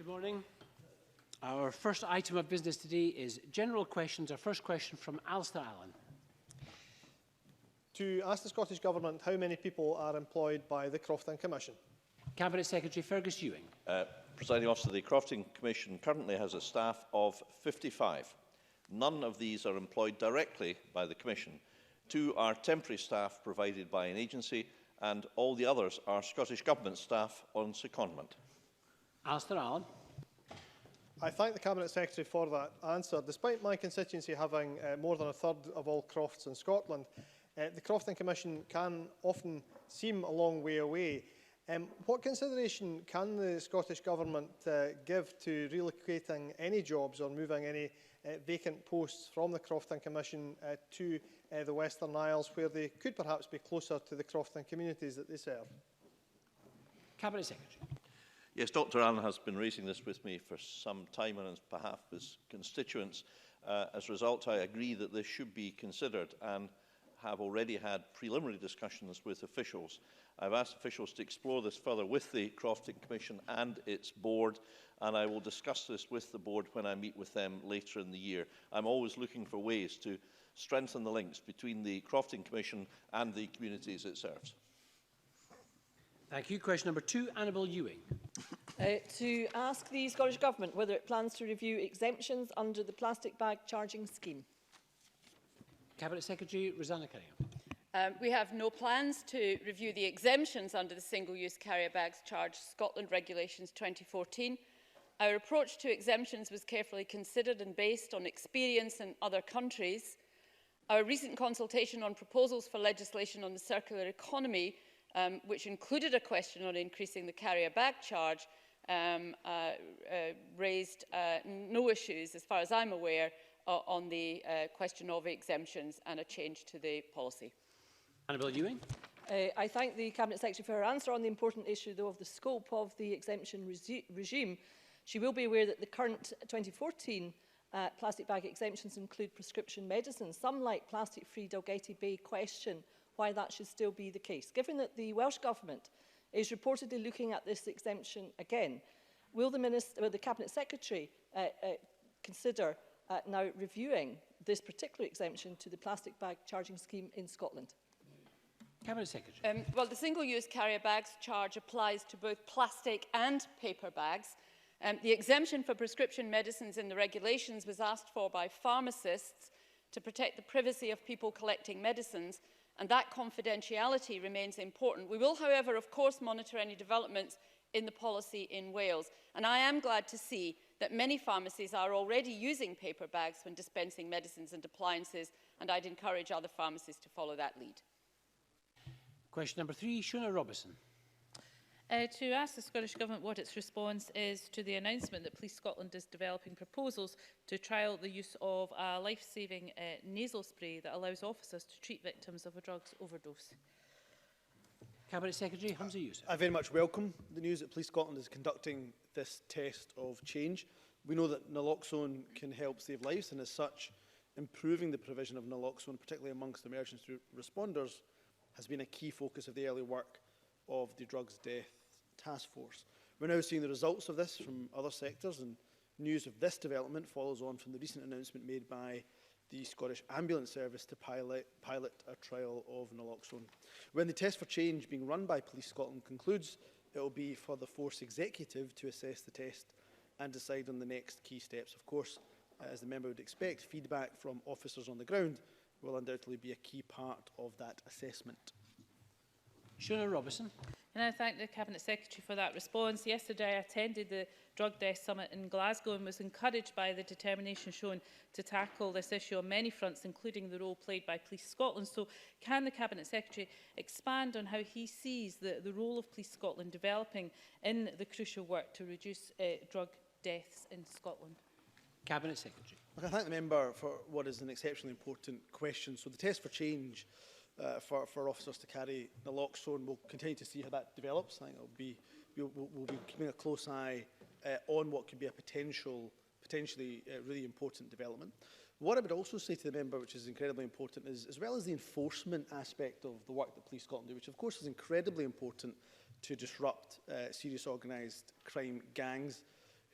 Good morning. Our first item of business today is general questions. Our first question from Alistair Allen. To ask the Scottish Government how many people are employed by the Crofton Commission. Cabinet Secretary Fergus Ewing. Presiding Officer, the Crofton Commission currently has a staff of 55. None of these are employed directly by the Commission. 2 are temporary staff provided by an agency, and all the others are Scottish Government staff on secondment. Alistair Allen. I thank the Cabinet Secretary for that answer. Despite my constituency having more than a third of all crofts in Scotland, the Crofton Commission can often seem a long way away. What consideration can the Scottish Government give to relocating any jobs or moving any vacant posts from the Crofton Commission to the Western Isles, where they could perhaps be closer to the Crofton communities that they serve? Cabinet Secretary. Yes, Dr Allen has been raising this with me for some time on behalf of his constituents. As a result, I agree that this should be considered and have already had preliminary discussions with officials. I've asked officials to explore this further with the Crofton Commission and its board, and I will discuss this with the board when I meet with them later in the year. I'm always looking for ways to strengthen the links between the Crofton Commission and the communities it serves. Thank you. Question number 2, Annabel Ewing. To ask the Scottish Government whether it plans to review exemptions under the plastic bag charging scheme. Cabinet Secretary Rosanna Cunningham. We have no plans to review the exemptions under the Single-Use Carrier Bags Charge Scotland Regulations 2014. Our approach to exemptions was carefully considered and based on experience in other countries. Our recent consultation on proposals for legislation on the circular economy, which included a question on increasing the carrier bag charge, raised no issues, as far as I'm aware, on the question of exemptions and a change to the policy. Annabel Ewing. I thank the Cabinet Secretary for her answer on the important issue, though, of the scope of the exemption regime. She will be aware that the current 2014 plastic bag exemptions include prescription medicines. Some, like plastic-free Dalgety Bay, question why that should still be the case. Given that the Welsh Government is reportedly looking at this exemption again, will the Cabinet Secretary consider now reviewing this particular exemption to the plastic bag charging scheme in Scotland? Cabinet Secretary. Well, the single-use carrier bags charge applies to both plastic and paper bags. The exemption for prescription medicines in the regulations was asked for by pharmacists to protect the privacy of people collecting medicines, and that confidentiality remains important. We will, however, of course, monitor any developments in the policy in Wales, and I am glad to see that many pharmacies are already using paper bags when dispensing medicines and appliances, and I'd encourage other pharmacies to follow that lead. Question number 3, Shona Robertson. To ask the Scottish Government what its response is to the announcement that Police Scotland is developing proposals to trial the use of a life-saving nasal spray that allows officers to treat victims of a drugs overdose. Cabinet Secretary Humza Yousaf. I very much welcome the news that Police Scotland is conducting this test of change. We know that naloxone can help save lives, and as such, improving the provision of naloxone, particularly amongst emergency responders, has been a key focus of the early work of the Drugs Death Task Force. We're now seeing the results of this from other sectors, and news of this development follows on from the recent announcement made by the Scottish Ambulance Service to pilot a trial of naloxone. When the test for change being run by Police Scotland concludes, it will be for the Force Executive to assess the test and decide on the next key steps. Of course, as the member would expect, feedback from officers on the ground will undoubtedly be a key part of that assessment. Shona Robertson. And I thank the Cabinet Secretary for that response. Yesterday I attended the Drug Death Summit in Glasgow and was encouraged by the determination shown to tackle this issue on many fronts, including the role played by Police Scotland. So can the Cabinet Secretary expand on how he sees the role of Police Scotland developing in the crucial work to reduce drug deaths in Scotland? Cabinet Secretary. Look, I thank the member for what is an exceptionally important question. So the test for change for officers to carry naloxone, we'll continue to see how that develops. I think we'll be keeping a close eye on what could be a potentially really important development. What I would also say to the member, which is incredibly important, is as well as the enforcement aspect of the work that Police Scotland do, which of course is incredibly important to disrupt serious organised crime gangs,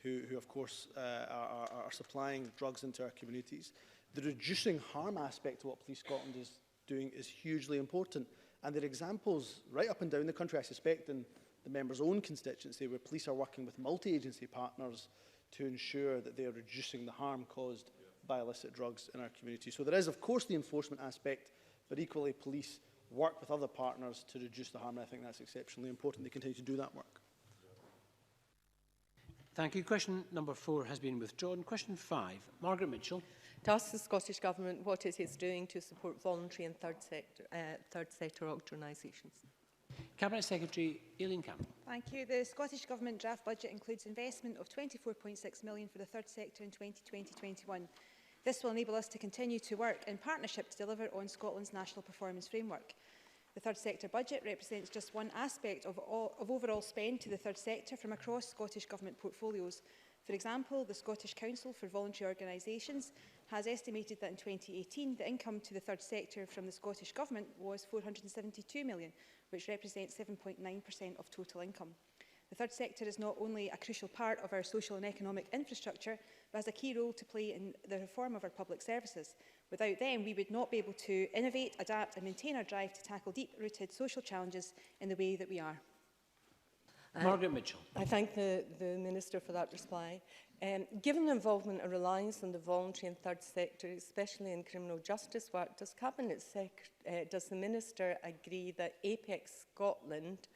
who of course, are supplying drugs into our communities. The reducing harm aspect of what Police Scotland is doing is hugely important. And there are examples right up and down the country, I suspect, in the member's own constituency, where police are working with multi-agency partners to ensure that they are reducing the harm caused by illicit drugs in our community. So there is, of course, the enforcement aspect, but equally police work with other partners to reduce the harm, and I think that's exceptionally important. They continue to do that work. Thank you. Question number 4 has been withdrawn. Question 5, Margaret Mitchell. To ask the Scottish Government what it is doing to support voluntary and third sector organisations. Cabinet Secretary Aileen Campbell. Thank you. The Scottish Government draft budget includes investment of £24.6 million for the third sector in 2020-21. This will enable us to continue to work in partnership to deliver on Scotland's National Performance Framework. The third sector budget represents just one aspect of overall spend to the third sector from across Scottish Government portfolios. For example, the Scottish Council for Voluntary Organisations has estimated that in 2018 the income to the third sector from the Scottish Government was £472 million, which represents 7.9% of total income. The third sector is not only a crucial part of our social and economic infrastructure, but has a key role to play in the reform of our public services. Without them, we would not be able to innovate, adapt and maintain our drive to tackle deep-rooted social challenges in the way that we are. Margaret Mitchell. I thank the Minister for that reply. Given the involvement and reliance on the voluntary and third sector, especially in criminal justice work, does the Minister agree that Apex Scotland,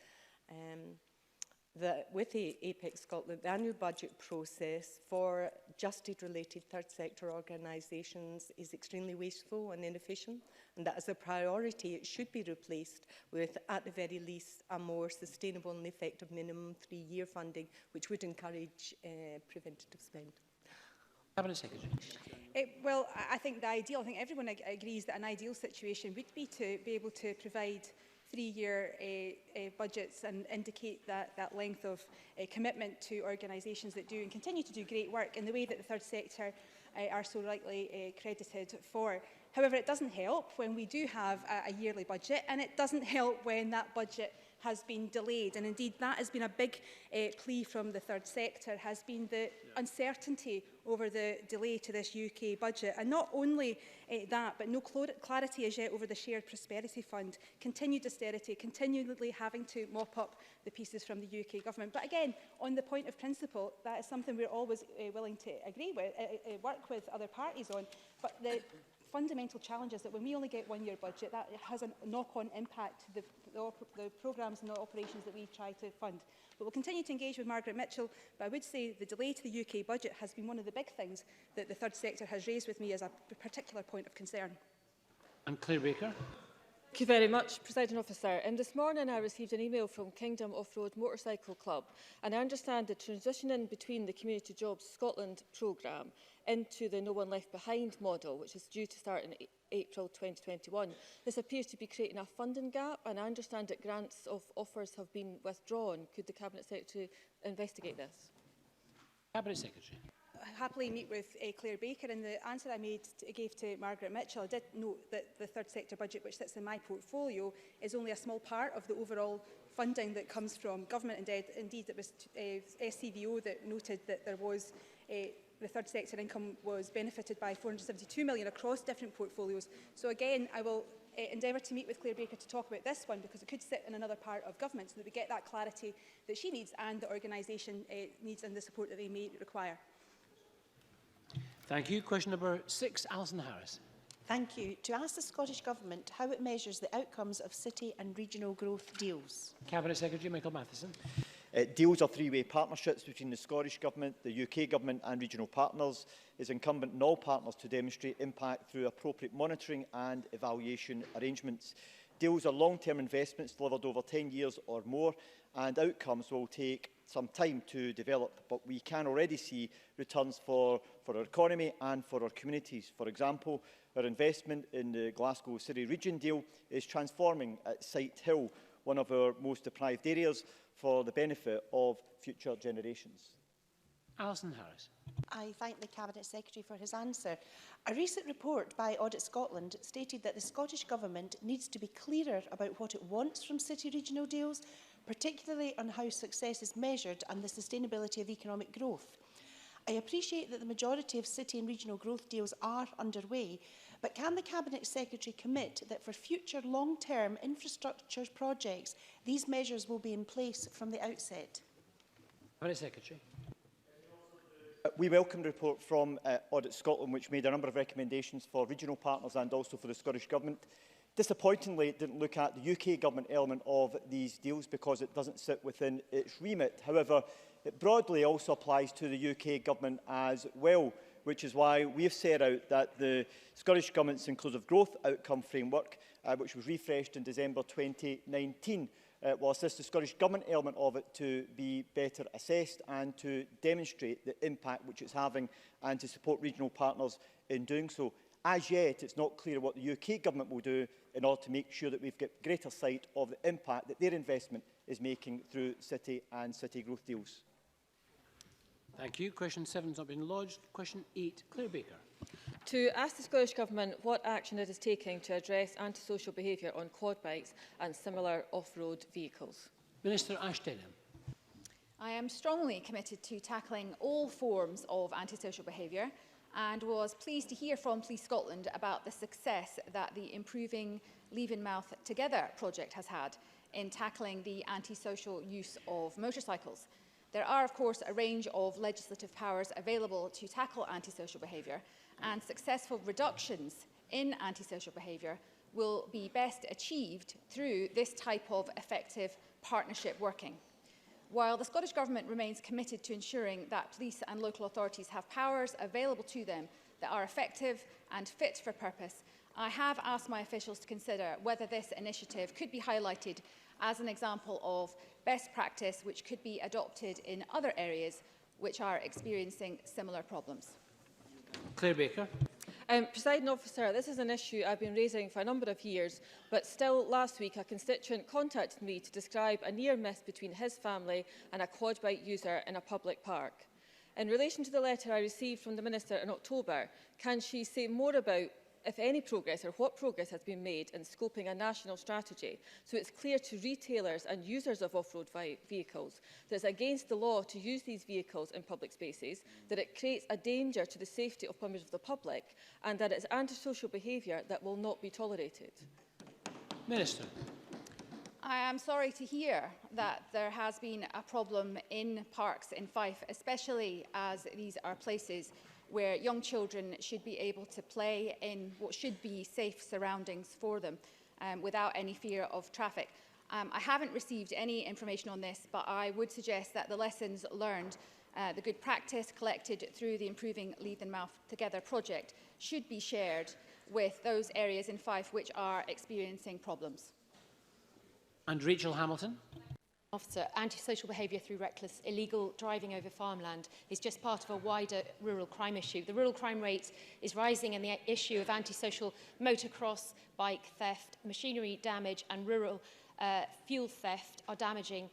with the Apex Scotland, the annual budget process for justice-related third sector organisations is extremely wasteful and inefficient, and that as a priority it should be replaced with, at the very least, a more sustainable and effective minimum 3-year funding, which would encourage preventative spend? Cabinet Secretary. Well, I think everyone agrees that an ideal situation would be to be able to provide 3-year budgets and indicate that length of commitment to organisations that do and continue to do great work in the way that the third sector are so rightly credited for. However, it doesn't help when we do have a yearly budget, and it doesn't help when that budget has been delayed. And indeed, that has been a big plea from the third sector, has been the uncertainty over the delay to this UK budget. And not only that, but no clarity as yet over the Shared Prosperity Fund, continued austerity, continually having to mop up the pieces from the UK government. But again, on the point of principle, that is something we're always willing to agree with, work with other parties on. But the fundamental challenge is that when we only get 1-year budget, that has a knock-on impact to the programmes and the operations that we try to fund. But we'll continue to engage with Margaret Mitchell, but I would say the delay to the UK budget has been one of the big things that the third sector has raised with me as a particular point of concern. And Claire Baker. Thank you very much, Presiding Officer. This morning I received an email from Kingdom Off-Road Motorcycle Club, and I understand the transitioning between the Community Jobs Scotland programme into the No One Left Behind model, which is due to start in April 2021. This appears to be creating a funding gap, and I understand that grants of offers have been withdrawn. Could the Cabinet Secretary investigate this? Cabinet Secretary. Happily meet with Claire Baker. In the answer I gave to Margaret Mitchell, I did note that the third sector budget, which sits in my portfolio, is only a small part of the overall funding that comes from government. Indeed, it was SCVO that noted that there was the third sector income was benefited by £472 million across different portfolios. So again, I will endeavour to meet with Claire Baker to talk about this one, because it could sit in another part of government, so that we get that clarity that she needs and the organisation needs and the support that they may require. Thank you. Question number 6, Alison Harris. Thank you. To ask the Scottish Government how it measures the outcomes of city and regional growth deals. Cabinet Secretary Michael Matheson. Deals are three-way partnerships between the Scottish Government, the UK Government and regional partners. It is incumbent on all partners to demonstrate impact through appropriate monitoring and evaluation arrangements. Deals are long-term investments delivered over 10 years or more, and outcomes will take some time to develop, but we can already see returns for our economy and for our communities. For example, our investment in the Glasgow City Region deal is transforming at Sight Hill, one of our most deprived areas, for the benefit of future generations. Alison Harris. I thank the Cabinet Secretary for his answer. A recent report by Audit Scotland stated that the Scottish Government needs to be clearer about what it wants from city regional deals, particularly on how success is measured and the sustainability of economic growth. I appreciate that the majority of city and regional growth deals are underway, but can the Cabinet Secretary commit that for future long-term infrastructure projects, these measures will be in place from the outset? Cabinet Secretary. We welcome the report from Audit Scotland, which made a number of recommendations for regional partners and also for the Scottish Government. Disappointingly, it didn't look at the UK Government element of these deals because it doesn't sit within its remit. However, it broadly also applies to the UK Government as well, which is why we have set out that the Scottish Government's Inclusive Growth Outcome Framework, which was refreshed in December 2019, will assist the Scottish Government element of it to be better assessed and to demonstrate the impact which it's having and to support regional partners in doing so. As yet, it's not clear what the UK Government will do in order to make sure that we've got greater sight of the impact that their investment is making through city and city growth deals. Thank you. Question 7 has not been lodged. Question 8, Claire Baker. To ask the Scottish Government what action it is taking to address antisocial behaviour on quad bikes and similar off-road vehicles. Minister Ashton. I am strongly committed to tackling all forms of antisocial behaviour and was pleased to hear from Police Scotland about the success that the Improving Leave in Mouth Together project has had in tackling the antisocial use of motorcycles. There are, of course, a range of legislative powers available to tackle antisocial behaviour, and successful reductions in antisocial behaviour will be best achieved through this type of effective partnership working. While the Scottish Government remains committed to ensuring that police and local authorities have powers available to them that are effective and fit for purpose, I have asked my officials to consider whether this initiative could be highlighted as an example of best practice which could be adopted in other areas which are experiencing similar problems. Claire Baker. Presiding Officer, this is an issue I've been raising for a number of years, but still last week a constituent contacted me to describe a near miss between his family and a quad bike user in a public park. In relation to the letter I received from the Minister in October, can she say more about if any progress or what progress has been made in scoping a national strategy so it's clear to retailers and users of off-road vehicles that it's against the law to use these vehicles in public spaces, that it creates a danger to the safety of members of the public, and that it's antisocial behaviour that will not be tolerated? Minister. I am sorry to hear that there has been a problem in parks in Fife, especially as these are places where young children should be able to play in what should be safe surroundings for them without any fear of traffic. I haven't received any information on this, but I would suggest that the lessons learned, the good practice collected through the Improving Leave in Mouth Together project should be shared with those areas in Fife which are experiencing problems. And Rachel Hamilton. Officer, antisocial behaviour through reckless illegal driving over farmland is just part of a wider rural crime issue. The rural crime rate is rising and the issue of antisocial motocross, bike theft, machinery damage and rural fuel theft are damaging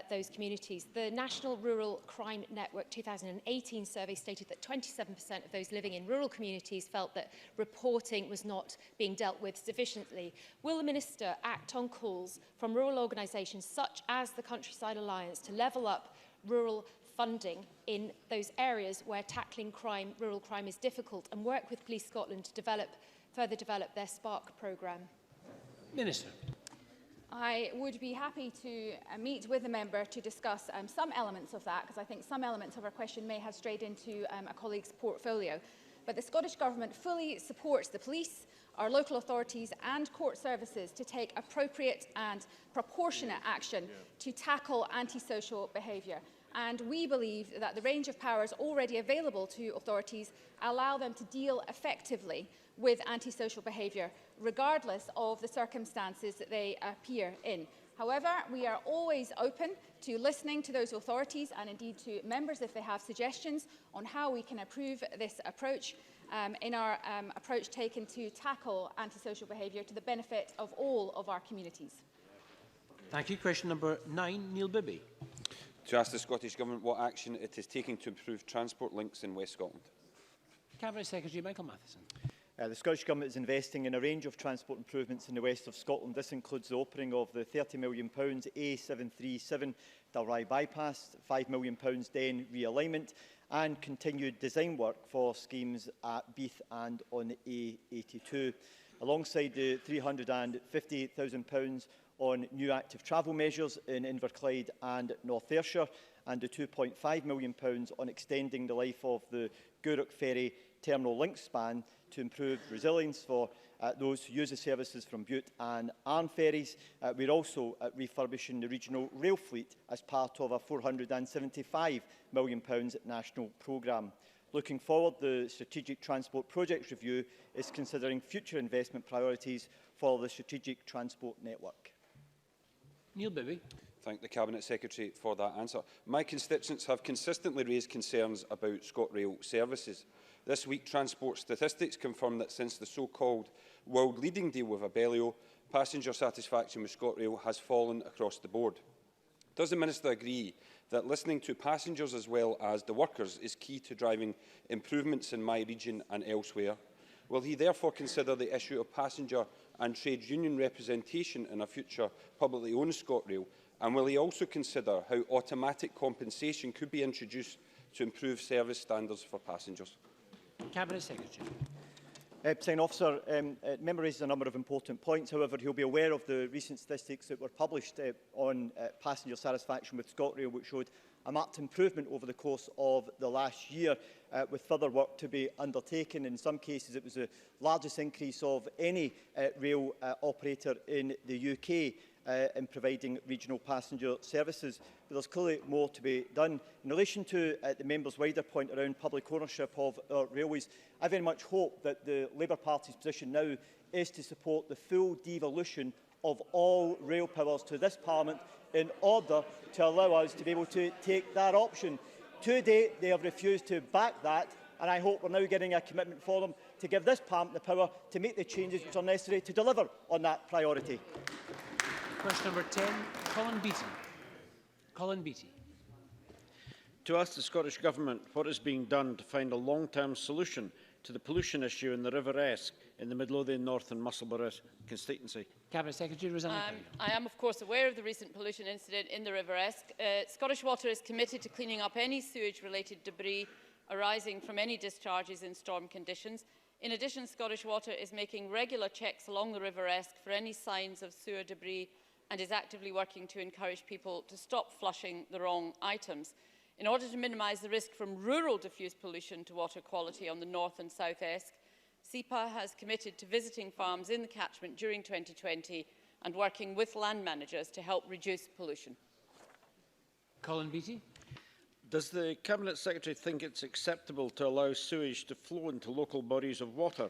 those communities. The National Rural Crime Network 2018 survey stated that 27% of those living in rural communities felt that reporting was not being dealt with sufficiently. Will the Minister act on calls from rural organisations such as the Countryside Alliance to level up rural funding in those areas where tackling crime, rural crime is difficult, and work with Police Scotland to further develop their Spark programme? Minister. I would be happy to meet with the member to discuss some elements of that, because I think some elements of our question may have strayed into a colleague's portfolio. But the Scottish Government fully supports the police, our local authorities and court services to take appropriate and proportionate action to tackle antisocial behaviour. And we believe that the range of powers already available to authorities allow them to deal effectively with antisocial behaviour, regardless of the circumstances that they appear in. However, we are always open to listening to those authorities and indeed to members if they have suggestions on how we can improve this approach in our approach taken to tackle antisocial behaviour to the benefit of all of our communities. Thank you. Question number 9, Neil Bibby. To ask the Scottish Government what action it is taking to improve transport links in West Scotland. Cabinet Secretary Michael Matheson. The Scottish Government is investing in a range of transport improvements in the west of Scotland. This includes the opening of the £30 million A737 Dalry bypass, £5 million Den realignment and continued design work for schemes at Beath and on the A82, alongside the £350,000 on new active travel measures in Inverclyde and North Ayrshire, and the £2.5 million on extending the life of the Gourock Ferry terminal link span to improve resilience for those who use the services from Bute and Arn ferries. We're also refurbishing the regional rail fleet as part of a £475 million national programme. Looking forward, the Strategic Transport Projects Review is considering future investment priorities for the strategic transport network. Neil Bibby. Thank the Cabinet Secretary for that answer. My constituents have consistently raised concerns about ScotRail services. This week, Transport Statistics confirmed that since the so-called world-leading deal with Abellio, passenger satisfaction with ScotRail has fallen across the board. Does the Minister agree that listening to passengers as well as the workers is key to driving improvements in my region and elsewhere? Will he therefore consider the issue of passenger and trade union representation in a future publicly owned ScotRail? And will he also consider how automatic compensation could be introduced to improve service standards for passengers? Cabinet Secretary. Presiding Officer, the member raises a number of important points. However, he'll be aware of the recent statistics that were published on passenger satisfaction with ScotRail, which showed a marked improvement over the course of the last year, with further work to be undertaken. In some cases, it was the largest increase of any rail operator in the UK in providing regional passenger services. But there's clearly more to be done. In relation to the member's wider point around public ownership of our railways, I very much hope that the Labour Party's position now is to support the full devolution of all rail powers to this Parliament in order to allow us to be able to take that option. To date, they have refused to back that, and I hope we're now getting a commitment for them to give this Parliament the power to make the changes which are necessary to deliver on that priority. Question number 10, Colin Beattie. Colin Beattie. To ask the Scottish Government what is being done to find a long-term solution to the pollution issue in the River Esk in the Midlothian North and Musselburgh constituency. Cabinet Secretary Rosanna Cunningham. I am, of course, aware of the recent pollution incident in the River Esk. Scottish Water is committed to cleaning up any sewage-related debris arising from any discharges in storm conditions. In addition, Scottish Water is making regular checks along the River Esk for any signs of sewer debris and is actively working to encourage people to stop flushing the wrong items. In order to minimise the risk from rural diffuse pollution to water quality on the North and South Esk, SEPA has committed to visiting farms in the catchment during 2020 and working with land managers to help reduce pollution. Colin Beattie. Does the Cabinet Secretary think it's acceptable to allow sewage to flow into local bodies of water,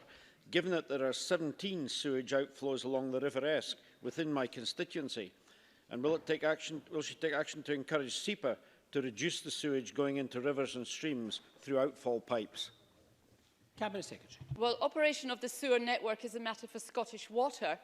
given that there are 17 sewage outflows along the River Esk within my constituency? And will she take action to encourage SEPA to reduce the sewage going into rivers and streams through outfall pipes? Cabinet Secretary. Well, operation of the sewer network is a matter for Scottish Water.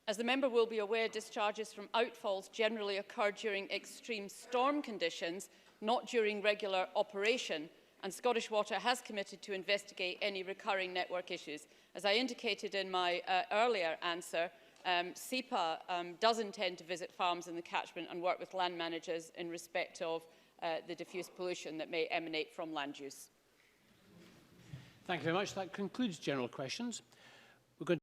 As the member will be aware, discharges from outfalls generally occur during extreme storm conditions, not during regular operation, and Scottish Water has committed to investigate any recurring network issues. As I indicated in my earlier answer, SEPA does intend to visit farms in the catchment and work with land managers in respect of the diffuse pollution that may emanate from land use. Thank you very much. That concludes general questions.